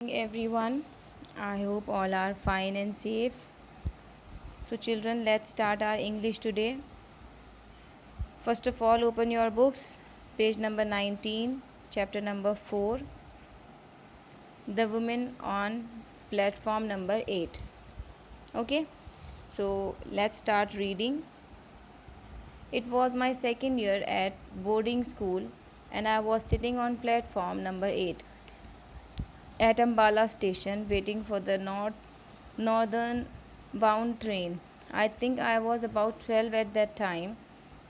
Everyone, I hope all are fine and safe. So, children, let's start our English today. First of all, open your books, page number 19, chapter number 4, The Woman on platform number 8. Okay, so let's start reading. It was my second year at boarding school, and I was sitting on platform number 8 at Ambala station waiting for the northern bound train. I think I was about 12 at that time.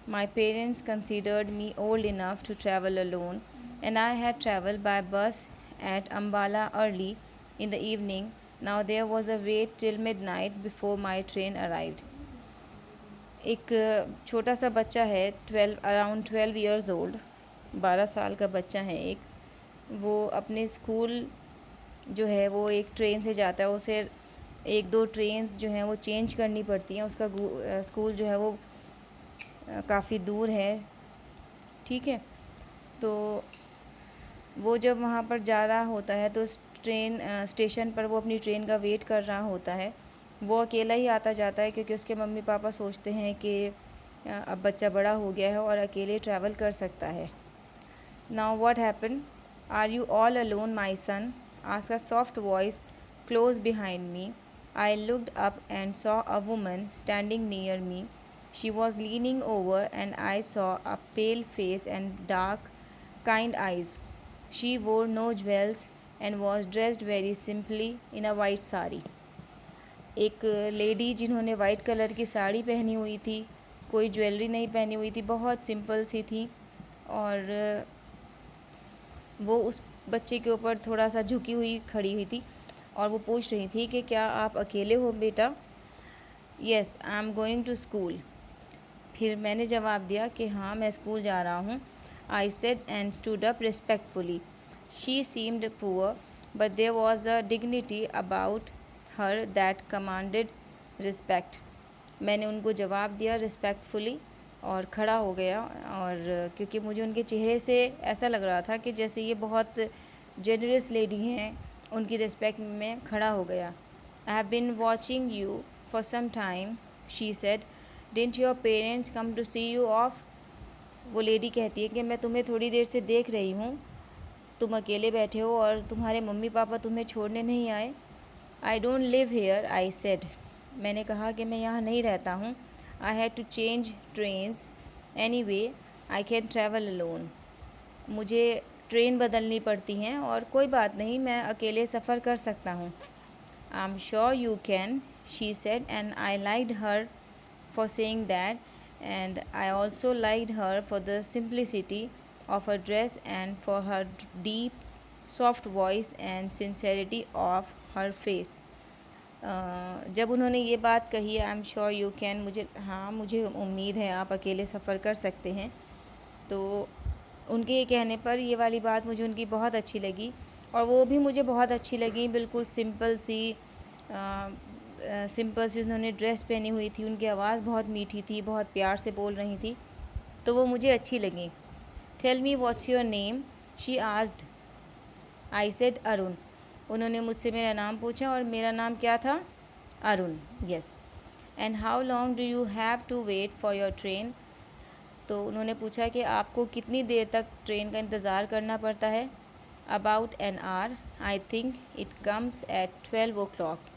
My parents considered me old enough to travel alone, and I had traveled by bus at Ambala early in the evening. Now there was a wait till midnight before my train arrived. एक छोटा सा बच्चा है 12 old 12 साल का बच्चा है एक वो अपने स्कूल जो है वो एक ट्रेन से जाता है उसे एक दो ट्रेन्स जो हैं वो चेंज करनी पड़ती हैं उसका स्कूल जो है वो काफ़ी दूर है ठीक है तो वो जब वहाँ पर जा रहा होता है तो ट्रेन स्टेशन पर वो अपनी ट्रेन का वेट कर रहा होता है वो अकेला ही आता जाता है क्योंकि उसके मम्मी पापा सोचते हैं कि अब बच्चा बड़ा हो गया है और अकेले ट्रैवल कर सकता है now what happen are you all alone my son asked a soft voice close behind me. I looked up and saw a woman standing near me. She was leaning over, and I saw a pale face and dark, kind eyes. She wore no jewels and was dressed very simply in a white sari. एक lady जिन्होंने white colour की साड़ी पहनी हुई थी कोई jewellery नहीं पहनी हुई थी बहुत सिंपल सी थी और वो उस बच्चे के ऊपर थोड़ा सा झुकी हुई खड़ी हुई थी और वो पूछ रही थी कि क्या आप अकेले हो बेटा yes I am going to school फिर मैंने जवाब दिया कि हाँ मैं स्कूल जा रहा हूँ I said and stood up respectfully she seemed poor but there was a dignity about her that commanded respect मैंने उनको जवाब दिया रिस्पेक्टफुली और खड़ा हो गया और क्योंकि मुझे उनके चेहरे से ऐसा लग रहा था कि जैसे ये बहुत जेनरस लेडी हैं उनकी रिस्पेक्ट में खड़ा हो गया I have been watching you for some time she said didn't your parents come to see you off वो लेडी कहती है कि मैं तुम्हें थोड़ी देर से देख रही हूँ तुम अकेले बैठे हो और तुम्हारे मम्मी पापा तुम्हें छोड़ने नहीं आए I don't live here I said मैंने कहा कि मैं यहाँ नहीं रहता हूँ I had to change trains anyway I can travel alone मुझे ट्रेन बदलनी पड़ती हैं और कोई बात नहीं मैं अकेले सफ़र कर सकता हूँ I am sure you can she said and I liked her for saying that and I also liked her for the simplicity of her dress and for her deep soft voice and sincerity of her face जब उन्होंने ये बात कही I am sure you can मुझे उम्मीद है आप अकेले सफ़र कर सकते हैं तो उनके ये कहने पर ये वाली बात मुझे उनकी बहुत अच्छी लगी और वो भी मुझे बहुत अच्छी लगी बिल्कुल सिंपल सी उन्होंने ड्रेस पहनी हुई थी उनकी आवाज़ बहुत मीठी थी बहुत प्यार से बोल रही थी तो वो मुझे अच्छी लगी tell me what's your name she asked I said Arun उन्होंने मुझसे मेरा नाम पूछा और मेरा नाम क्या था Arun yes and how long do you have to wait for your train तो उन्होंने पूछा कि आपको कितनी देर तक ट्रेन का इंतज़ार करना पड़ता है about an hour I think it comes at 12 o'clock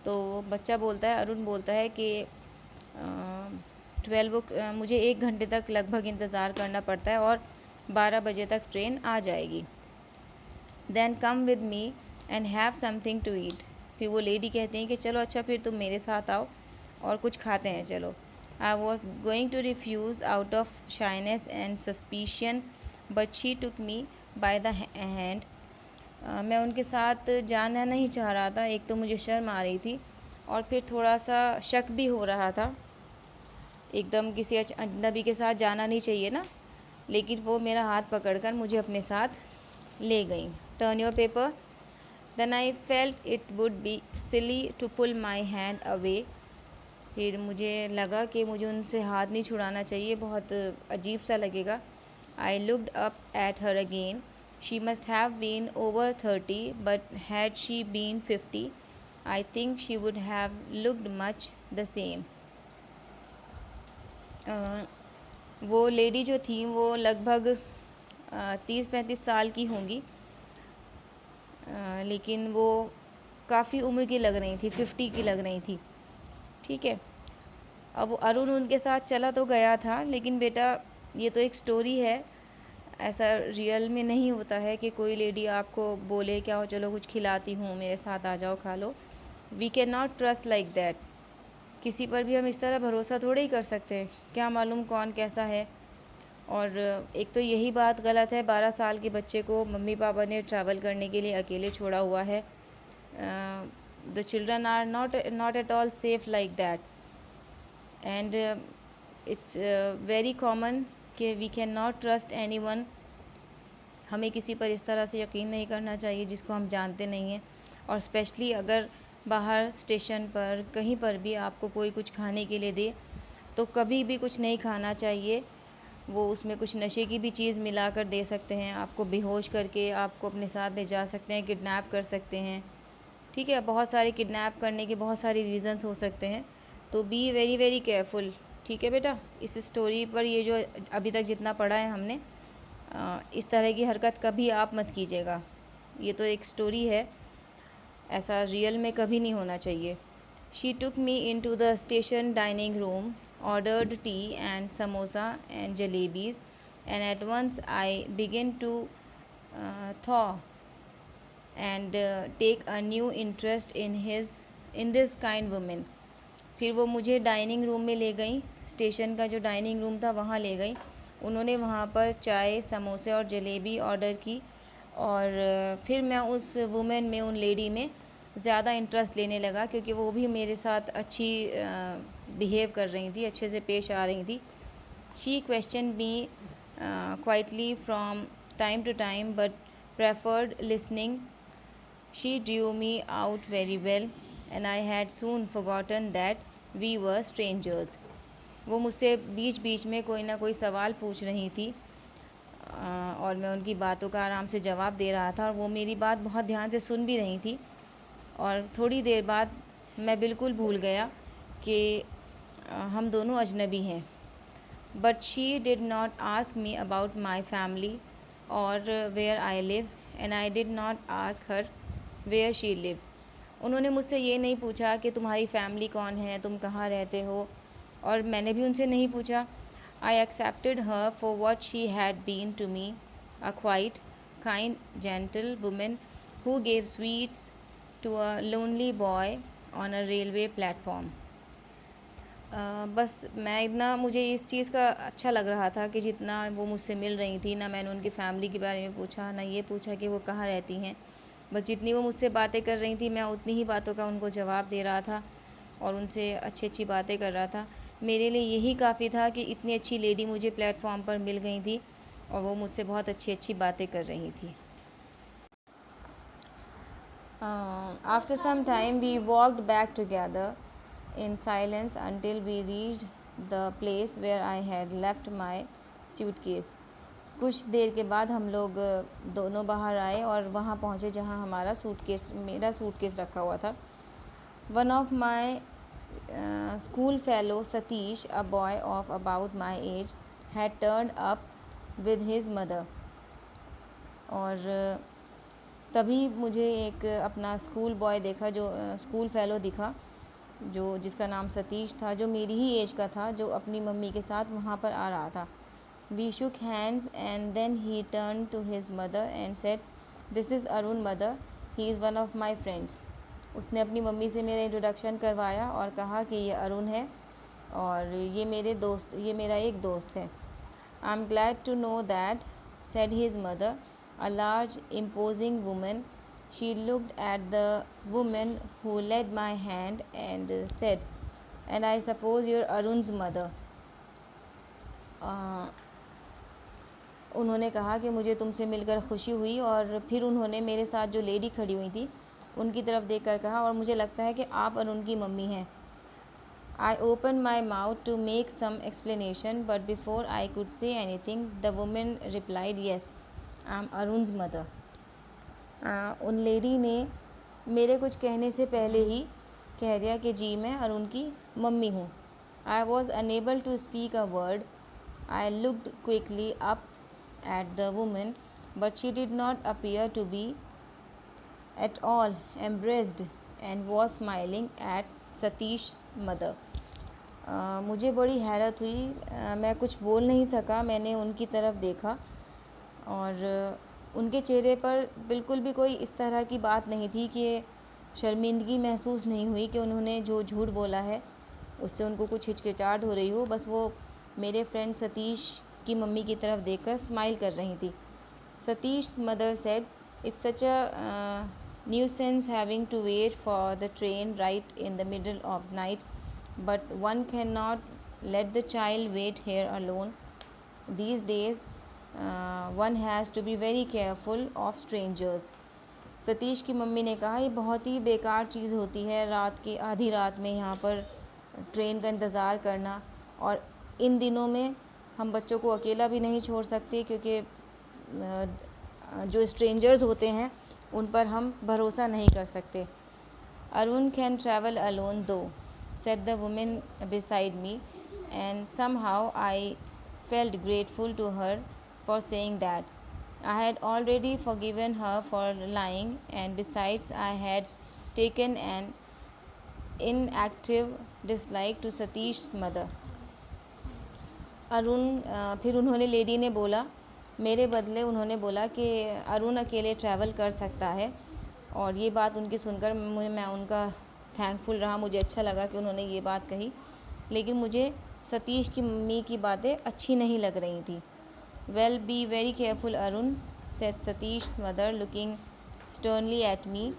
तो बच्चा बोलता है अरुण बोलता है कि 12 मुझे 1 घंटे तक लगभग इंतज़ार करना पड़ता है और 12 बजे तक ट्रेन आ जाएगी then come with me and have something to eat फिर वो लेडी कहती हैं कि चलो अच्छा फिर तुम मेरे साथ आओ और कुछ खाते हैं चलो I was going to refuse out of shyness and suspicion, but she took me by the hand. मैं उनके साथ जाना नहीं चाह रहा था एक तो मुझे शर्म आ रही थी और फिर थोड़ा सा शक भी हो रहा था एकदम किसी अजनबी के साथ जाना नहीं चाहिए ना लेकिन वो मेरा हाथ पकड़कर मुझे अपने साथ ले गई turn your paper then I felt it would be silly to pull my hand away फिर मुझे लगा कि मुझे उनसे हाथ नहीं छुड़ाना चाहिए बहुत अजीब सा लगेगा I looked up at her again She must have been over 30, but had she been 50, I think she would have looked much the same. वो लेडी जो थी वो लगभग 30-35 साल की होंगी, लेकिन वो काफ़ी उम्र की लग रही थी, 50 की लग रही थी। ठीक है, अब अरुण उनके साथ चला तो गया था, लेकिन बेटा ये तो एक स्टोरी है, ऐसा रियल में नहीं होता है कि कोई लेडी आपको बोले क्या हो चलो कुछ खिलाती हूँ, मेरे साथ आ जाओ खा लो। We can not trust like that. किसी पर भी हम इस तरह भरोसा थोड़े ही कर सकते हैं, क्या मालूम कौन कैसा है। और एक तो यही बात गलत है, 12 साल के बच्चे को मम्मी पापा ने ट्रैवल करने के लिए अकेले छोड़ा हुआ है। The children are not at all safe like that, and it's very common कि we can not trust anyone. हमें किसी पर इस तरह से यकीन नहीं करना चाहिए जिसको हम जानते नहीं हैं। और स्पेशली अगर बाहर स्टेशन पर कहीं पर भी आपको कोई कुछ खाने के लिए दे तो कभी भी कुछ नहीं खाना चाहिए। वो उसमें कुछ नशे की भी चीज़ मिला कर दे सकते हैं, आपको बेहोश करके आपको अपने साथ ले जा सकते हैं, किडनैप कर सकते हैं। ठीक है, बहुत सारे किडनैप करने के बहुत सारे रीज़न्स हो सकते हैं, तो बी वेरी वेरी केयरफुल। ठीक है बेटा, इस स्टोरी पर ये जो अभी तक जितना पढ़ा है हमने, इस तरह की हरकत कभी आप मत कीजिएगा। ये तो एक स्टोरी है, ऐसा रियल में कभी नहीं होना चाहिए। She took me into the station dining room, ordered tea and samosa and jalebis, and at once I begin to thaw and take a new interest in this kind women. फिर वो मुझे डाइनिंग रूम में ले गई, station का जो dining room था वहाँ ले गई। उन्होंने वहाँ पर चाय, समोसे और जलेबी ऑर्डर की, और फिर मैं उस वुमेन में, उन लेडी में ज़्यादा इंटरेस्ट लेने लगा, क्योंकि वो भी मेरे साथ अच्छी बिहेव कर रही थी, अच्छे से पेश आ रही थी। She question me quietly from time to time but preferred listening. She drew me out very well and I had soon forgotten that we were strangers. वो मुझसे बीच बीच में कोई ना कोई सवाल पूछ रही थी, और मैं उनकी बातों का आराम से जवाब दे रहा था, और वो मेरी बात बहुत ध्यान से सुन भी रही थी। और थोड़ी देर बाद मैं बिल्कुल भूल गया कि हम दोनों अजनबी हैं। But she did not ask me about my family और where I live, and I did not ask her where she live. उन्होंने मुझसे ये नहीं पूछा कि तुम्हारी फैमिली कौन है, तुम कहाँ रहते हो, और मैंने भी उनसे नहीं पूछा। I accepted her for what she had been to me, a quite kind gentle women who gave sweets to a lonely boy on a railway platform. बस मैं इतना, मुझे इस चीज़ का अच्छा लग रहा था कि जितना वो मुझसे मिल रही थी, ना मैंने उनकी फ़ैमिली के बारे में पूछा, ना ये पूछा कि वो कहाँ रहती हैं। बस जितनी वो मुझसे बातें कर रही थी मैं उतनी ही बातों का उनको जवाब दे रहा था और उनसे अच्छी अच्छी बातें कर रहा था। मेरे लिए यही काफ़ी था कि इतनी अच्छी लेडी मुझे प्लेटफॉर्म पर मिल गई थी और वो मुझसे बहुत अच्छी अच्छी बातें कर रही थी। After some time we walked back together in silence until we reached the place where I had left my suitcase. कुछ देर के बाद हम लोग दोनों बाहर आए और वहाँ पहुँचे जहाँ हमारा मेरा सूटकेस रखा हुआ था। One of my school fellow Satish, a boy of about my age, had turned up with his mother. और तभी मुझे एक अपना स्कूल बॉय देखा, जो स्कूल फेलो दिखा, जिसका नाम सतीश था, जो मेरी ही एज का था, जो अपनी मम्मी के साथ वहाँ पर आ रहा था। We shook hands and then he turn to his mother and said, this is Arun mother, he is one of my friends. उसने अपनी मम्मी से मेरा इंट्रोडक्शन करवाया और कहा कि ये अरुण है और ये मेरा एक दोस्त है। I am glad to know that, said his mother, a large imposing woman. She looked at the woman who led my hand and said, and I suppose you're Arun's mother. उन्होंने कहा कि मुझे तुमसे मिलकर खुशी हुई, और फिर उन्होंने मेरे साथ जो लेडी खड़ी हुई थी उनकी तरफ देखकर कहा, और मुझे लगता है कि आप अरुण की मम्मी हैं। I opened my mouth to make some explanation, but before I could say anything, the woman replied, yes, I am Arun's mother. उन लेडी ने मेरे कुछ कहने से पहले ही कह दिया कि जी मैं अरुण की मम्मी हूँ। I was unable to speak a word. I looked quickly up at the woman but she did not appear to be at all embarrassed and was smiling at Satish mother. मुझे बड़ी हैरत हुई। मैं कुछ बोल नहीं सका। मैंने उनकी तरफ देखा और उनके चेहरे पर बिल्कुल भी कोई इस तरह की बात नहीं थी कि शर्मिंदगी महसूस नहीं हुई कि उन्होंने जो झूठ बोला है उससे उनको कुछ हिचकिचाहट हो रही हो। बस वो मेरे फ्रेंड सतीश की मम्मी की तरफ देखकर स्माइल कर रही थी। Satish mother said, it's such a nuisance having to wait for the train right in the middle of night, but one can not let the child wait here alone these days. One has to be very careful of strangers. Satish की mummy ने कहा, ये बहुत ही बेकार चीज़ होती है रात की आधी रात में यहाँ पर ट्रेन का इंतज़ार करना, और इन दिनों में हम बच्चों को अकेला भी नहीं छोड़ सकते क्योंकि जो स्ट्रेंजर्स होते हैं उन पर हम भरोसा नहीं कर सकते। अरुण कैन ट्रैवल अलोन दो, said the woman beside me, and somehow I felt grateful to her for saying that. I had already forgiven her for lying, and besides, I had taken an inactive dislike to Satish's mother. फिर उन्होंने lady ने बोला, मेरे बदले उन्होंने बोला कि अरुण अकेले ट्रैवल कर सकता है, और ये बात उनकी सुनकर मैं उनका थैंकफुल रहा। मुझे अच्छा लगा कि उन्होंने ये बात कही, लेकिन मुझे सतीश की मम्मी की बातें अच्छी नहीं लग रही थी। Well, B very careful Arun, said Satish mother looking sternly at me.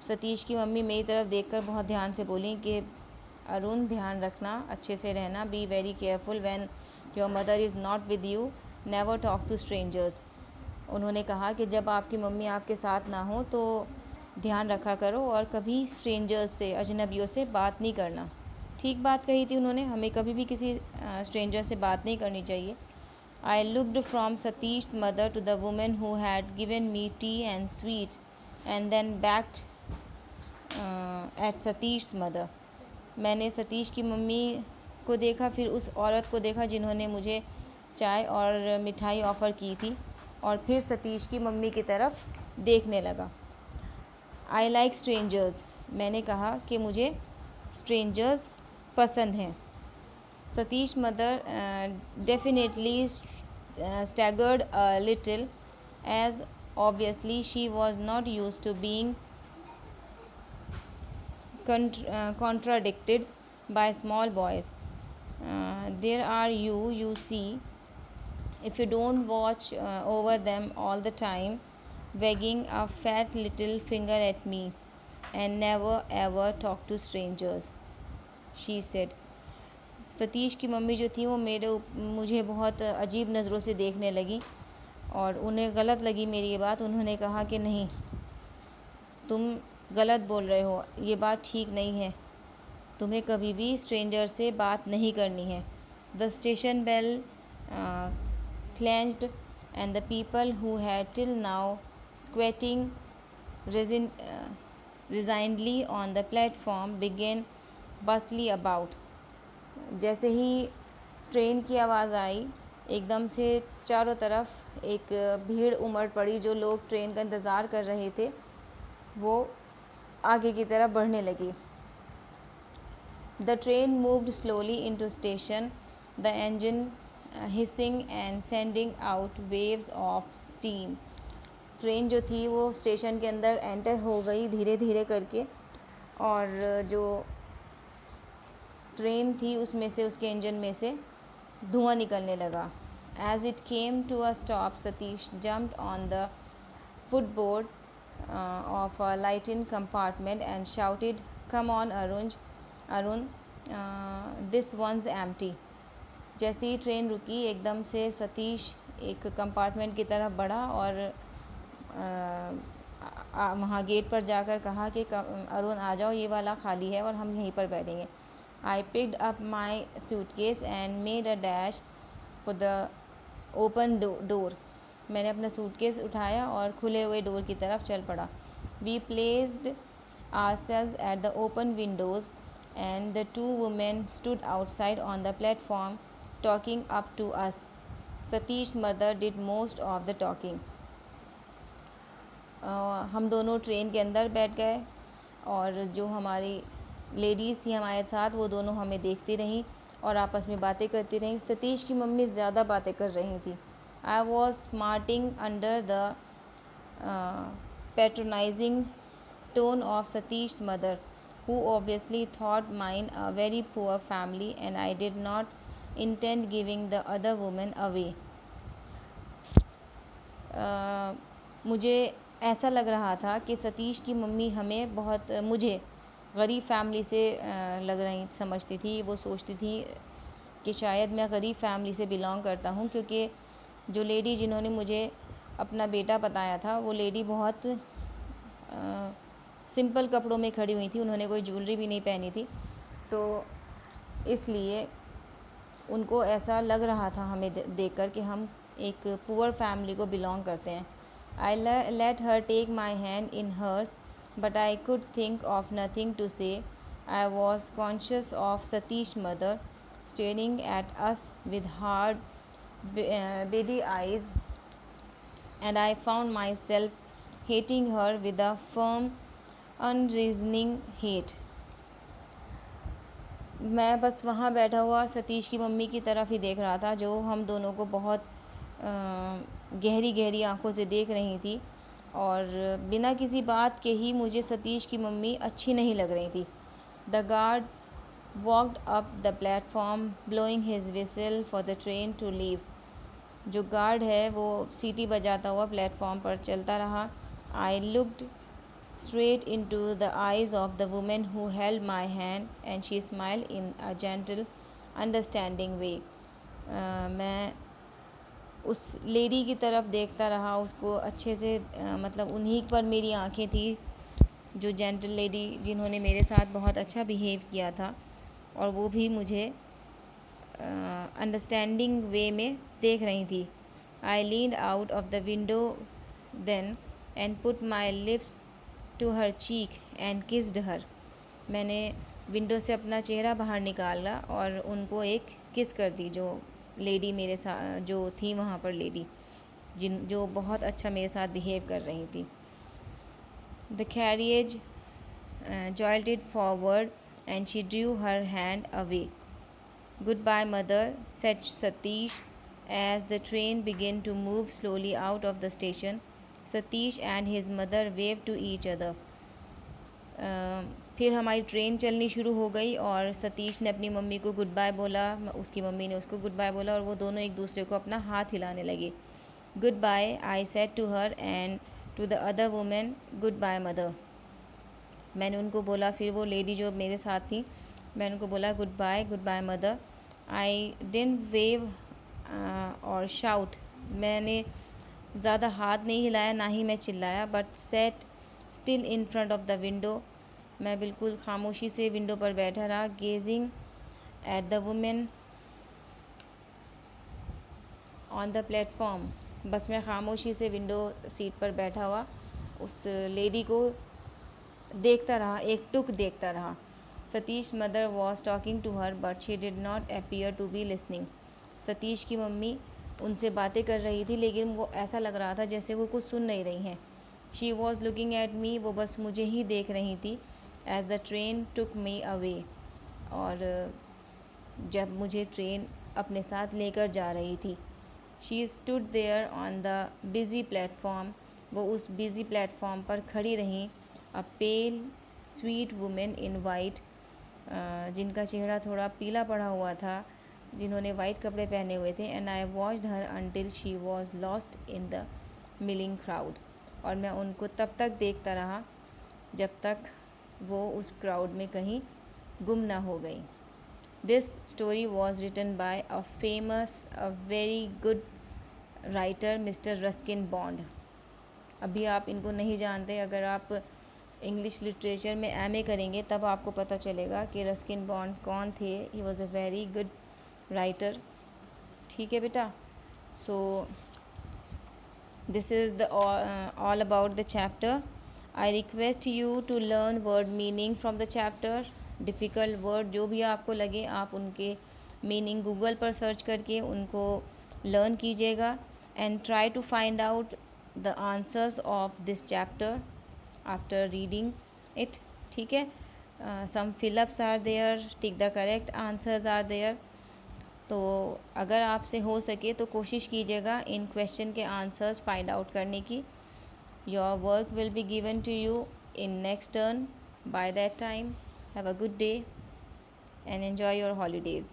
Satish की मम्मी मेरी तरफ देखकर बहुत ध्यान से बोली कि अरुण ध्यान रखना, अच्छे से रहना। Be very careful when your mother is not with you, never talk to strangers. उन्होंने कहा कि जब आपकी मम्मी आपके साथ ना हो तो ध्यान रखा करो और कभी स्ट्रेंजर्स से, अजनबियों से बात नहीं करना। ठीक बात कही थी उन्होंने, हमें कभी भी किसी स्ट्रेंजर से बात नहीं करनी चाहिए। I looked from Satish mother to the woman who had given me tea and sweets and then back at Satish mother. मैंने सतीश की मम्मी को देखा, फिर उस औरत को देखा जिन्होंने मुझे चाय और मिठाई ऑफ़र की थी, और फिर सतीश की मम्मी की तरफ देखने लगा। आई लाइक स्ट्रेंजर्स, मैंने कहा कि मुझे स्ट्रेंजर्स पसंद हैं। Satish mother definitely staggered a little, as obviously she was not used to being contradicted by small boys. There are you see, if you don't watch over them all the time, wagging a fat little finger at me, and never ever talk to strangers, she said. Satish की mummy जो थी वो मुझे बहुत अजीब नज़रों से देखने लगी, और उन्हें गलत लगी मेरी ये बात। उन्होंने कहा कि नहीं, तुम गलत बोल रहे हो, ये बात ठीक नहीं है, तुम्हें कभी भी स्ट्रेंजर से बात नहीं करनी है। The station bell clenched, and the people who had till now squatting resignedly on the platform began bustling about. जैसे ही ट्रेन की आवाज़ आई, एकदम से चारों तरफ एक भीड़ उमड़ पड़ी। जो लोग ट्रेन का इंतज़ार कर रहे थे वो आगे की तरफ बढ़ने लगी। The train moved slowly into station, the engine hissing and sending out waves of steam. Train जो थी वो स्टेशन के अंदर एंटर हो गई धीरे धीरे करके, और जो ट्रेन थी उसमें से, उसके इंजन में से धुआं निकलने लगा। As it came to a stop, Satish jumped on the footboard of a lightened compartment and shouted, "Come on, Arun, this one's empty." जैसे ही ट्रेन रुकी, एकदम से सतीश एक कंपार्टमेंट की तरफ बढ़ा और वहाँ गेट पर जाकर कहा कि अरुण आ जाओ, ये वाला खाली है और हम यहीं पर बैठेंगे। I picked up my suitcase and made a dash for the open door. मैंने अपना सूटकेस उठाया और खुले हुए डोर की तरफ चल पड़ा। We placed ourselves at the open windows and the two women stood outside on the platform talking up to us. Satish's mother did most of the talking. हम दोनों ट्रेन के अंदर बैठ गए और जो हमारी लेडीज़ थी हमारे साथ वो दोनों हमें देखती रहीं और आपस में बातें करती रहीं। सतीश की मम्मी ज़्यादा बातें कर रही थी। I was smarting under the patronizing tone of Satish's mother, who obviously thought mine a very poor family and I did not intend giving the other woman away. मुझे ऐसा लग रहा था कि सतीश की मम्मी हमें बहुत मुझे गरीब फैमिली से लग रही समझती थी। वो सोचती थी कि शायद मैं गरीब फैमिली से बिलोंग करता हूँ, क्योंकि जो लेडी जिन्होंने मुझे अपना बेटा बताया था वो लेडी बहुत सिंपल कपड़ों में खड़ी हुई थी। उन्होंने कोई ज्वेलरी भी नहीं पहनी थी, तो इसलिए उनको ऐसा लग रहा था हमें देखकर कि हम एक पुअर फैमिली को बिलोंग करते हैं। I let her take my hand in hers but I could think of nothing to say. I was conscious of Satish mother staring at us with hard beady eyes, and I found myself hating her with a firm, unreasoning hate. मैं बस वहाँ बैठा हुआ सतीश की mummy की तरफ ही देख रहा था, जो हम दोनों को बहुत गहरी गहरी आंखों से देख रही थी और बिना किसी बात के ही मुझे सतीश की मम्मी अच्छी नहीं लग रही थी। The guard walked up the platform blowing his whistle for the train to leave. जो गार्ड है वो सीटी बजाता हुआ प्लेटफॉर्म पर चलता रहा। I looked straight into the eyes of the woman who held my hand and she smiled in a gentle understanding way. मैं उस लेडी की तरफ देखता रहा, उसको अच्छे से मतलब उन्हीं पर मेरी आंखें थी, जो जेंटल लेडी जिन्होंने मेरे साथ बहुत अच्छा बिहेव किया था और वो भी मुझे अंडरस्टैंडिंग वे में देख रही थी। I leaned out of the window then and put my lips to her cheek and kissed her. मैंने विंडो से अपना चेहरा बाहर निकाला और उनको एक किस कर दी, जो लेडी मेरे साथ जो थी वहाँ पर लेडी जो बहुत अच्छा मेरे साथ बिहेव कर रही थी। The carriage jolted forward and she drew her hand away. Goodbye mother, said Satish as the train began to move slowly out of the station. Satish and his mother waved to each other. फिर हमारी train चलनी शुरू हो गई और सतीश ने अपनी mummy को गुड बाय बोला, उसकी मम्मी ने उसको गुड बाय बोला और वो दोनों एक दूसरे को अपना हाथ हिलाने लगे। Goodbye, I said to her and to the other woman, goodbye mother. मैंने उनको बोला, फिर वो लेडी जो मेरे साथ थी, मैंने उनको बोला goodbye mother. I didn't wave or shout. मैंने ज़्यादा हाथ नहीं हिलाया, ना ही मैं चिल्लाया, but sat still in front of the window. मैं बिल्कुल खामोशी से विंडो पर बैठा रहा, gazing at the woman on the platform. बस मैं खामोशी से विंडो सीट पर बैठा हुआ उस लेडी को देखता रहा, एक टुक देखता रहा। Satish mother was talking to her but she did not appear to be listening. Satish की मम्मी उनसे बातें कर रही थी, लेकिन वो ऐसा लग रहा था जैसे वो कुछ सुन नहीं रही हैं। She was looking at me, वो बस मुझे ही देख रही थी। As the train took me away, और जब मुझे ट्रेन अपने साथ लेकर जा रही थी। She stood there on the busy platform, वो उस बिज़ी प्लेटफॉर्म पर खड़ी रहीं। A pale sweet woman in white, जिनका चेहरा थोड़ा पीला पड़ा हुआ था, जिन्होंने वाइट कपड़े पहने हुए थे। And I watched her until she was lost in the milling crowd, और मैं उनको तब तक देखता रहा जब तक वो उस क्राउड में कहीं गुम ना हो गई। This story was written by a famous a very good writer mister Ruskin Bond. अभी आप इनको नहीं जानते, अगर आप इंग्लिश लिटरेचर में एमए करेंगे तब आपको पता चलेगा कि रस्किन बॉन्ड कौन थे। He was a very good writer. ठीक है बेटा, सो This is the all about the chapter. I request you to learn word meaning from the chapter. Difficult word जो भी आपको लगे आप उनके मीनिंग गूगल पर सर्च करके उनको लर्न कीजिएगा and try to find out the answers of this chapter after reading it. ठीक है. Some fill ups are there, tick the correct answers are there. तो अगर आपसे हो सके तो कोशिश कीजिएगा इन क्वेश्चन के आंसर्स फाइंड आउट करने की. Your work will be given to you in next turn. By that time have a good day and enjoy your holidays.